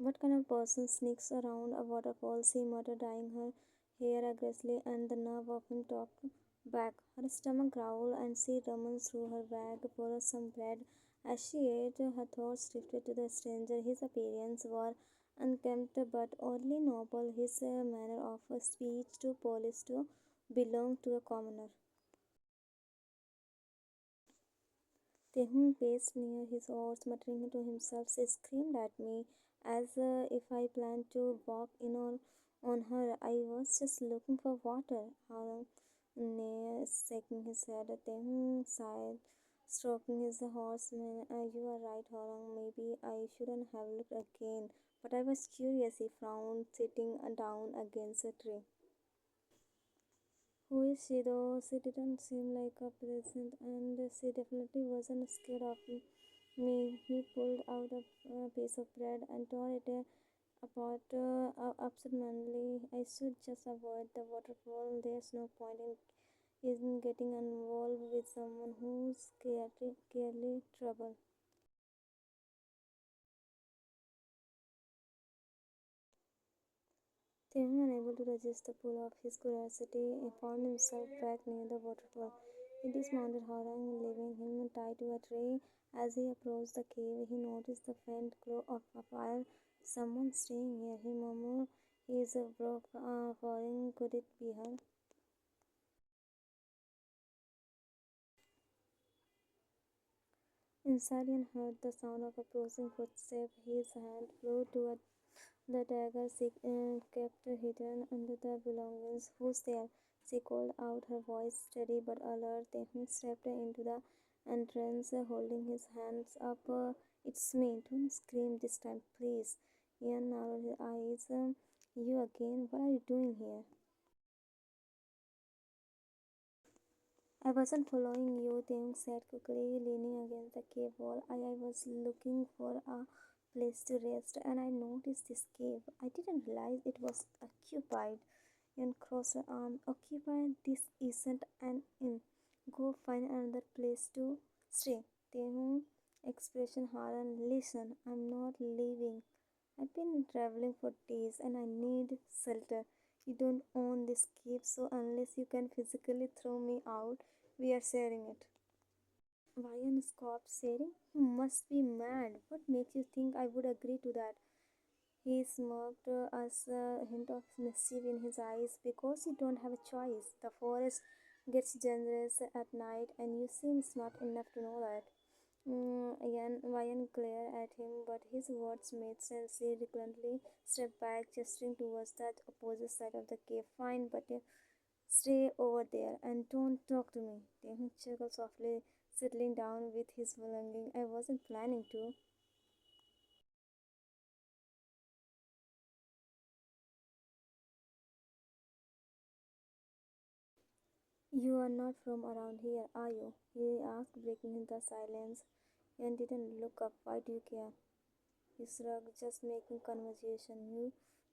What kind of person sneaks around a waterfall? She muttered, dyeing her hair aggressively, and the nerve of him talked back. Her stomach growled, and she rumbled through her bag for some bread. As she ate, her thoughts drifted to the stranger. His appearance was unkempt but oddly noble, his manner of speech too polished to belong to a commoner. Taehyung paced near his oars, muttering to himself. She screamed at me as if I planned to walk in on her. I was just looking for water. Harang near shaking his head. Taehyung sighed, stroking his horseman. You are right, Harang. Maybe I shouldn't have looked again. But I was curious. He frowned, sitting down against a tree. Who is she though? She didn't seem like a present, and she definitely wasn't scared of me. He pulled out a piece of bread and tore it apart absentmindedly. I should just avoid the waterfall. There's no point in getting involved with someone who's clearly trouble. Tim, unable to resist the pull of his curiosity, he found himself back near the waterfall. He dismounted Harang, leaving him tied to a tree. As he approached the cave, he noticed the faint glow of a fire. Someone staying here, he murmured. He is a broke falling. Could it be her? Inside, Ian heard the sound of approaching footsteps. His hand flew to the dagger she kept hidden under the belongings. Who's there? She called out, her voice steady but alert. Then stepped into the entrance, holding his hands up. It's me. Don't scream this time, please. Ian narrowed his eyes. You again? What are you doing here? I wasn't following you, Taehyung said quickly, leaning against the cave wall. I was looking for a place to rest, and I noticed this cave. I didn't realize it was occupied. Yan crossed her arm. Occupied? This isn't an inn. Go find another place to stay. Taehyung expression hardened. Listen, I'm not leaving. I've been traveling for days and I need shelter. You don't own this cave, so unless you can physically throw me out, we are sharing it. Ryan scoffed, saying, You must be mad. What makes you think I would agree to that? He smirked as a hint of mischief in his eyes. Because you don't have a choice. The forest gets generous at night, and you seem smart enough to know that. Ryan glared at him, but his words made sense. He reluctantly stepped back, gesturing towards that opposite side of the cave. Fine, but stay over there and don't talk to me. Damon chuckled softly, settling down with his belongings. I wasn't planning to. You are not from around here, are you? He asked, breaking the silence. Ian didn't look up. Why do you care? He shrugged, just making conversation. You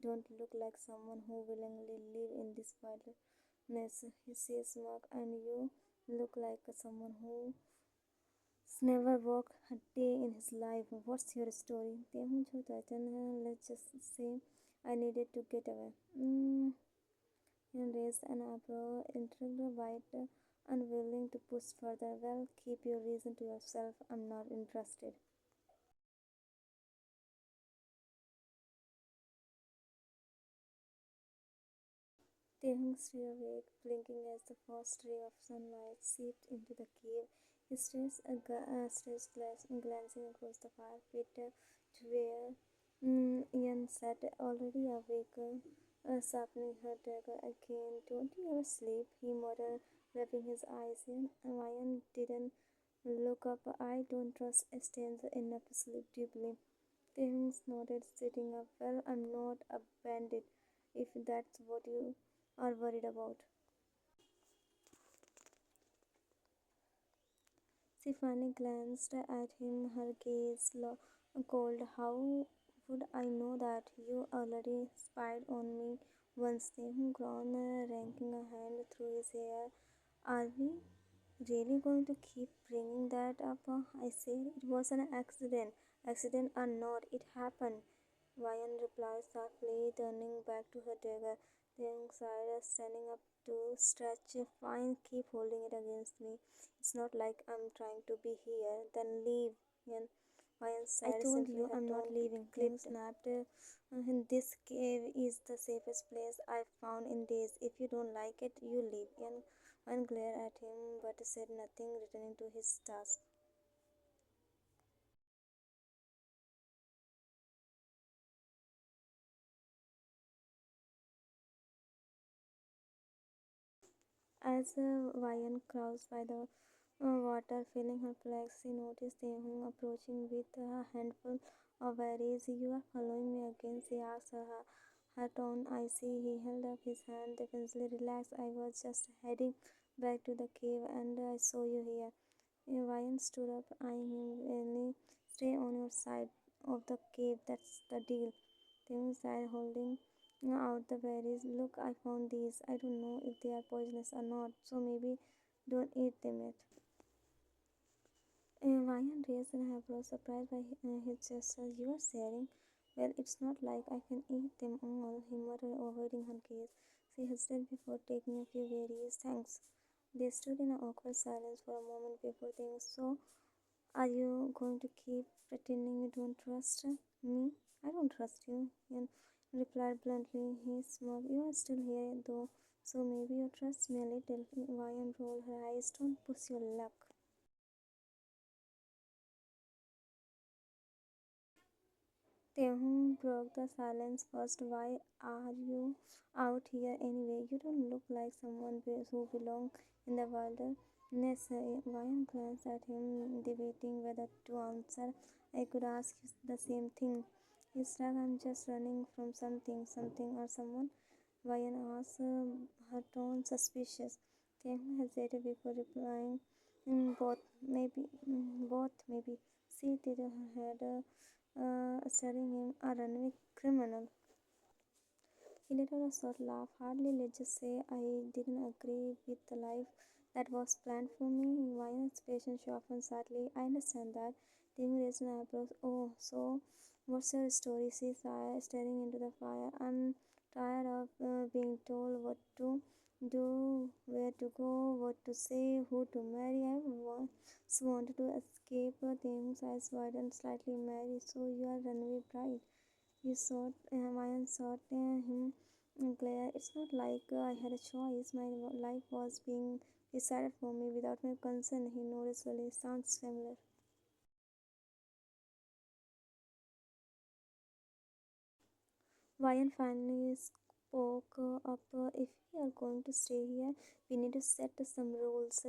don't look like someone who willingly live in this wilderness. He says, Mark, and you look like someone who's never walked a day in his life. What's your story? Let's just say I needed to get away. And raised an eyebrow, intrigued by it, unwilling to push further. Well, keep your reason to yourself. I'm not interested. Taehyung stayed awake, blinking as the first ray of sunlight seeped into the cave. His glancing across the fire pit to where Ian sat, already awake, sharpening her dagger again. Don't you ever sleep? He muttered, rubbing his eyes. Ian didn't look up. I don't trust a stranger enough to sleep deeply. Taehyung nodded, sitting up. Well, I'm not a bandit, if that's what you are worried about. She finally glanced at him, her gaze cold. How would I know that you already spied on me once? Taehyung groaned, ranking a hand through his hair. Are we really going to keep bringing that up? I said it was an accident. Accident or not, it happened. Vayan replied sharply, turning back to her dagger. The young side standing up to stretch. Fine, keep holding it against me. It's not like I'm trying to be here. Then leave. Yan Vayan I said told simply, you her I'm not tone leaving, Tim clipped. snapped. This cave is the safest place I've found in days. If you don't like it, you leave. Yan glared at him but said nothing, returning to his task. As Vayan crouched by the water, filling her flags, she noticed Taehyung approaching with a handful of berries. You are following me again, she asked her tone icy. He held up his hand defensively. Relax, I was just heading back to the cave and I saw you here. Vayan stood up, eyeing him warily. Stay on your side of the cave, that's the deal. Taehyung sighed, holding out the berries. Look, I found these. I don't know if they are poisonous or not, so maybe don't eat them yet. Ryan raised an eyebrow, surprised by his gesture. You are sharing? Well, it's not like I can eat them all, he muttered, avoiding her gaze. She hesitated before taking a few berries. Thanks. They stood in an awkward silence for a moment before saying, so, are you going to keep pretending you don't trust me? I don't trust you, Ian replied bluntly. He smirked. You are still here, though, so maybe you trust me a little. Ryan rolled her eyes. Don't push your luck. Taehyung broke the silence first. Why are you out here anyway? You don't look like someone who belongs in the wilderness. Ryan glanced at him, debating whether to answer. I could ask you the same thing. He shrugged. I'm just running from something or someone. Ryan asked, her tone suspicious. Taehyung hesitated before replying. Both, maybe. Both, maybe. She tilted her head. Studying him a runaway criminal. He let out a short laugh. Hardly, let's just say I didn't agree with the life that was planned for me. Vine's expression softened slightly. I understand that. Tim raised an eyebrow. Oh, so what's your story? She sighed, staring into the fire. I'm tired of being told what to do, where to go, what to say, who to marry. I once wanted to escape. Tim's eyes widened slightly. Mary, so you are runaway bride. You saw Mayan saw him glare. It's not like I had a choice. My life was being decided for me without my consent. He nodded slowly. Sounds familiar. Ryan finally spoke up. If we are going to stay here, we need to set some rules.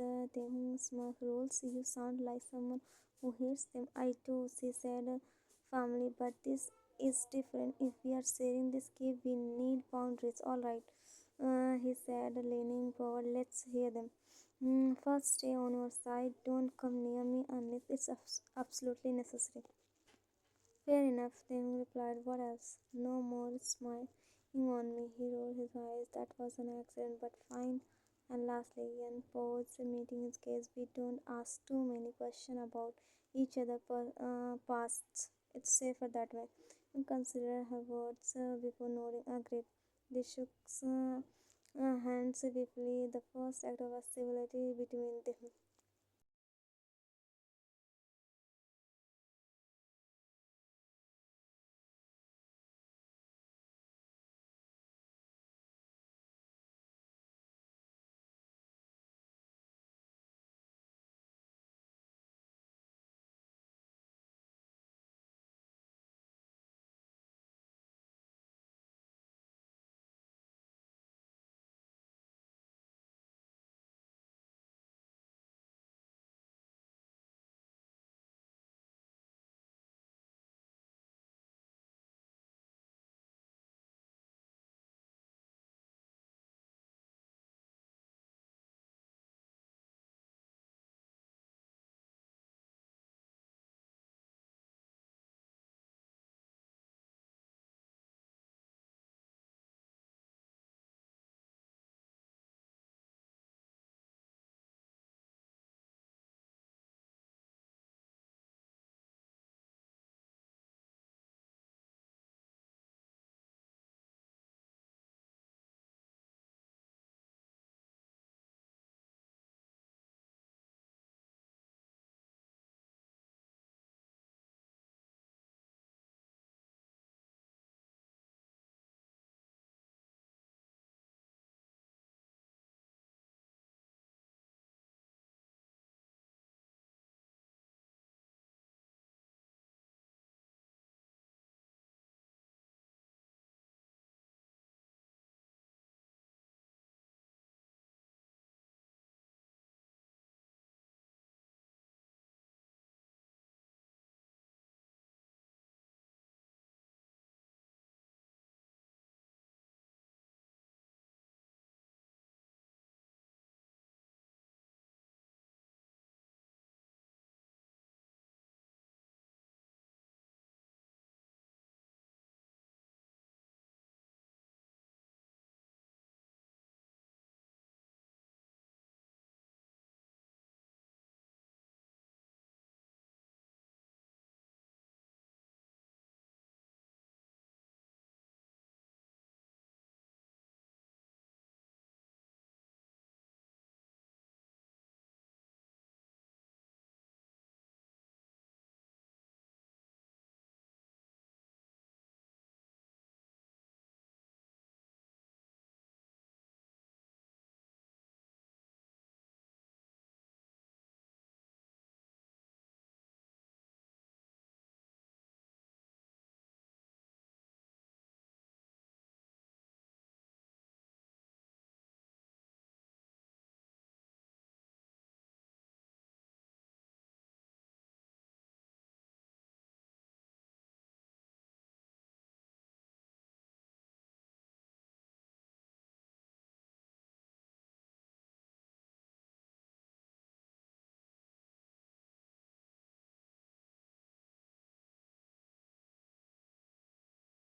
Smart rules. You sound like someone who hates them. I too, she said firmly, but this is different. If we are sharing this cave, we need boundaries. All right, he said, leaning forward. Let's hear them. First, stay on your side. Don't come near me unless it's absolutely necessary. Fair enough, Tim replied. What else? No more smiling on me. He rolled his eyes. That was an accident, but fine. And lastly, Ian paused, meeting his gaze. We don't ask too many questions about each other's pasts. It's safer that way. And consider her words before nodding. Agreed. They shook hands briefly, the first act of civility between them.